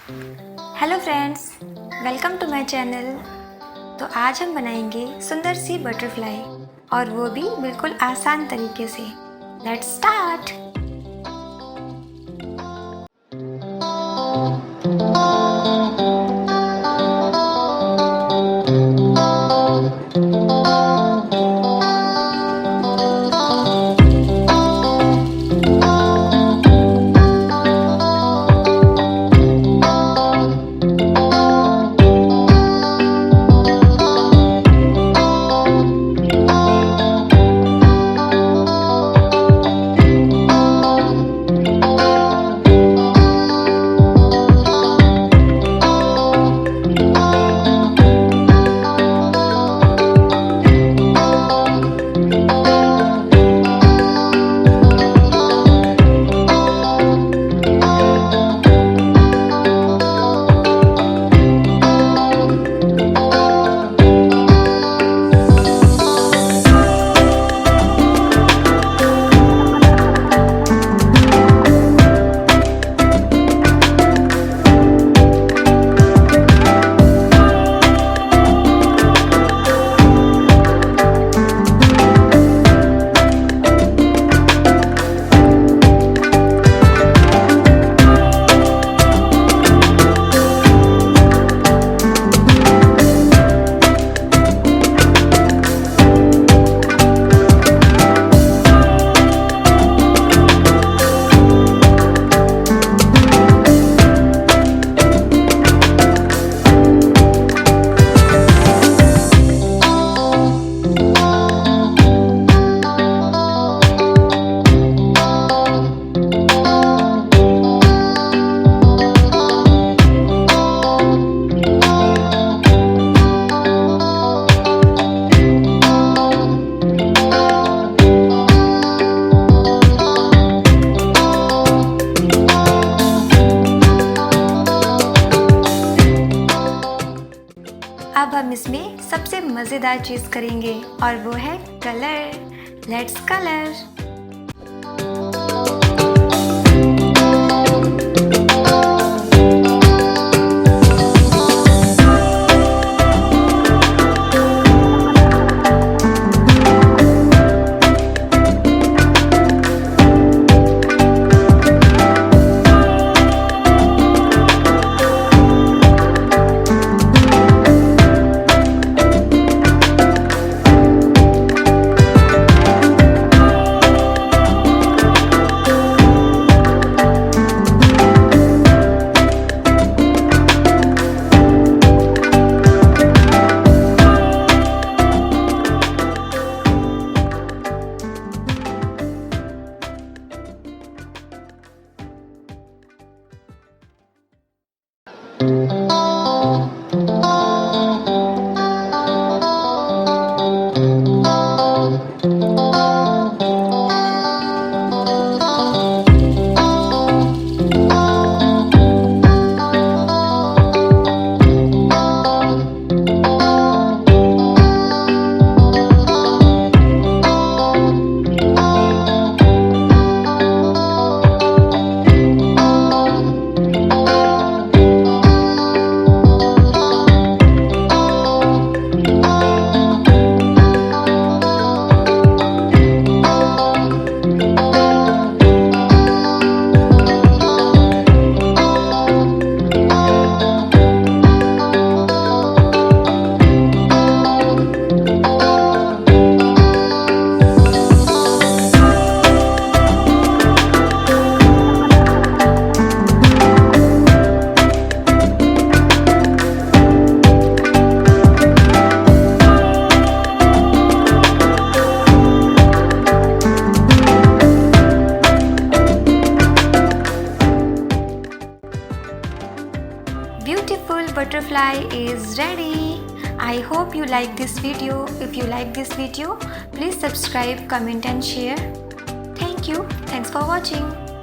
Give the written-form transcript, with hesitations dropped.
Hello friends, welcome to my channel. तो आज हम बनाएंगे सुंदर सी बटरफ्लाई और वो भी बिल्कुल आसान तरीके से। Let's start. अब हम इसमें सबसे मज़ेदार चीज़ करेंगे और वो है colour. Let's colour. Beautiful butterfly is ready. I hope you like this video. If you like this video, please subscribe, comment and share. Thank you. Thanks for watching.